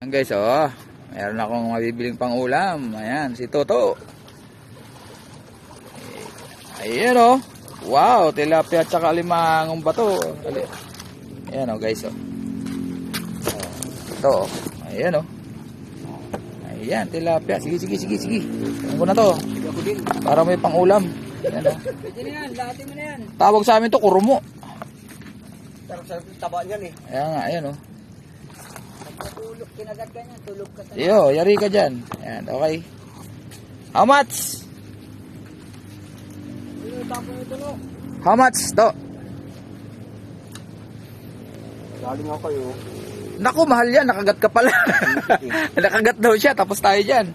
Ayan guys, oh. Meron akong mabibiling pang ulam. Ayan, si Toto. Ayan oh. Wow, tilapia at saka limangong bato. Ayan oh guys, oh. Ito oh. Ayan oh. Ayan, tilapia. Sige. Ayan ko na to. Para may pang ulam. Ayan oh. Pwede na yan, lahatin mo na yan. Tawag sa amin to, kurumo. Sarap-sarap yung taba niyan eh. Ayan nga, ayan oh. Tulog, kinagat ka niyan, tulog ka talaga. Yo, yari ka dyan. Ayan, okay. How much? Tapos ito no. How much to? Galing ako kayo. Naku, mahal yan. Nakagat ka pala. Nakagat daw siya. Tapos tayo dyan.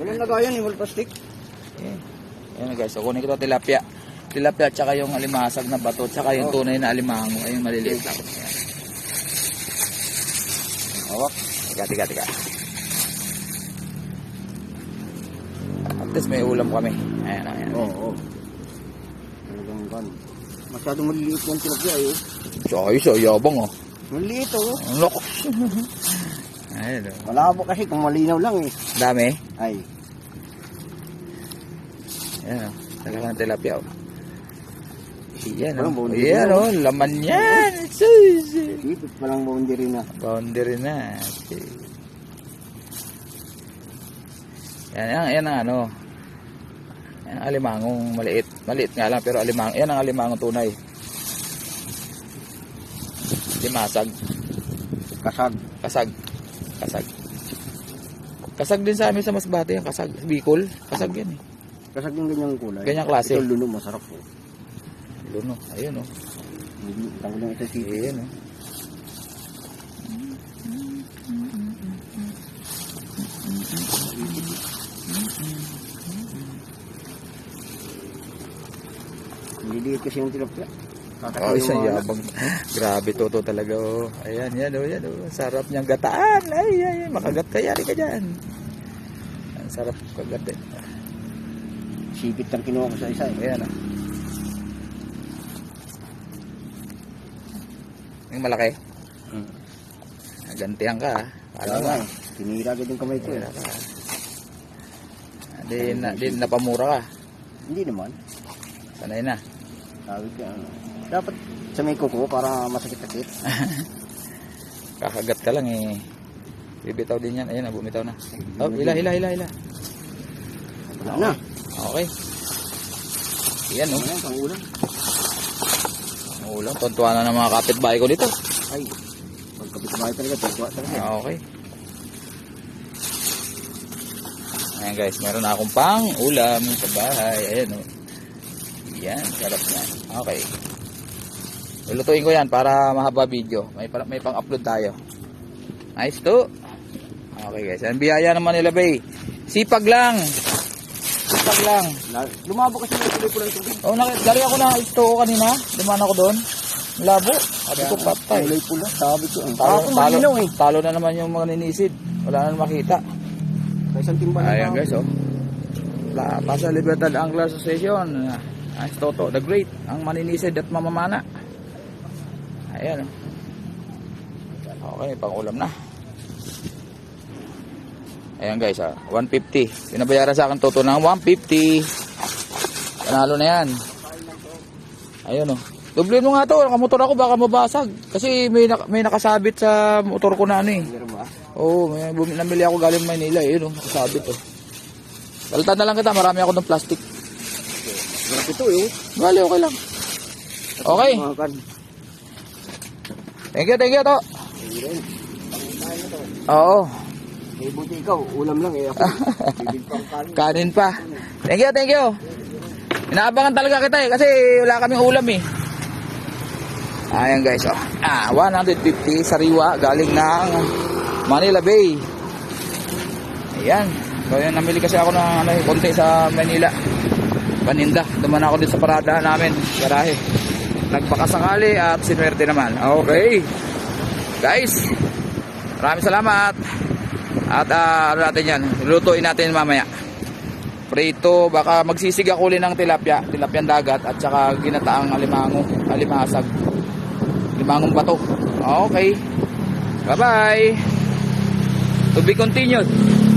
Walang lagayan eh, walang plastic. Ayan guys, so kunin ko ito tilapia. Tilapia at saka yung alimasag na bato at saka yung tunay na alimango. Ay yung maliliit lang. Ayan. Oh, tiga. At least may ulam kami. Ayan. Oo. Talagang gan. Masyadong maliliit yung tilapia eh. So, yabang oh. Maliliit oh. Ang loko. Ayan oh. Malabo kasi kung malinaw lang eh. Dami. Ay. Ayan oh. Talagang tilapia oh. Ayan Walang oh. boundary Ayan na, oh. Laman yan. Ipit pa lang boundary na. Boundary na. Okay. Yan ang ano. Yan ang alimangong maliit. Maliit nga lang pero yan ang alimangong tunay. Limasag. Kasag. Kasag din sa amin sa Masbate. Kasag. Bicol. Kasag yan eh. Kasag yung ganyang kulay. Ganyang klase. Ito luno, masarap po. Luno. Ayun oh. Tanggal ng ito si. Ayun oh. Liliit kasi yung tilapia. Oh, isang yabang. Grabe toto talaga oh. Ayan, yan oh. Sarap niyang gataan. Ay, makagat ka, yari ka dyan. Ang sarap kagat eh. Sipit ang kinuha ko sa isa eh. Ayan oh. Yung malaki. Gantihan ka ah. Alam mo. Tinira agad yung kamay ko eh. Di napamura ka. Hindi naman. Sanay na. Sabi ko dapat sa may kuko para masakit-sakit. Kakagat ka lang eh. Bibitaw din yan. Ayun, bumitaw na. Oh, hila. Wala na. Okay. Yan oh. Ayan, pang-ulam. Ulam. Tuntuan na ng mga kapitbahay ko dito. Ay, pagkapit-bahay talaga. Tuwa talaga. Okay. Ayan guys, meron na akong pang ulam sa bahay. Ayan oh. Yan, sarap na. Okay. Lulutuin ko yan para mahaba video. May pang-upload tayo. Nice to. Okay guys, ang biyaya naman nila bay. Sipag lang. Lumabo kasi yung tuloy ko lang tubig. Oh, dali ako na ito kanina. Dumaan ako doon. Labo. Sabi ko patay. Kulay pula. Sabi ko. Talo na naman yung mga ninisid. Wala na makita. Sa isang timba na. Ayan guys oh. Pasa Libertad Angler Association. Nice Toto, the great, ang maninisid at mamamana. Ayan. Okay, pang ulam na. Ayan guys, 150. Pinabayaran sa akin Toto ng 150. Panalo na yan. Ayun oh. Doble mo nga to, nakamotor ako baka mabasag. Kasi may nakasabit sa motor ko na ano eh. Oo, namili ako galing Maynila eh. Yun oh, nakasabit oh. Balatan na lang kita, marami ako ng plastic. Grabe ito eh. Bale, okay lang. Okay. Thank you to. Oo. Eh, buti ikaw, ulam lang eh. Ako, bibig pang kanin. Kanin pa. Thank you. Inaabangan talaga kita eh, kasi wala kaming ulam eh. Ayan guys, oh. 150 sariwa galing ng Manila Bay. Ayan. So, yan, namili kasi ako ng konti sa Manila. Paninda. Duman ako dito sa parada namin, garahe. Nagpakasakali at sinuwerte naman. Okay. Guys, maraming salamat. At ano natin yan, lutuin natin mamaya. Prito, baka magsisig ako ulit ng tilapyang dagat at saka ginataang alimasag. Limangong bato. Okay. Bye-bye. To be continued.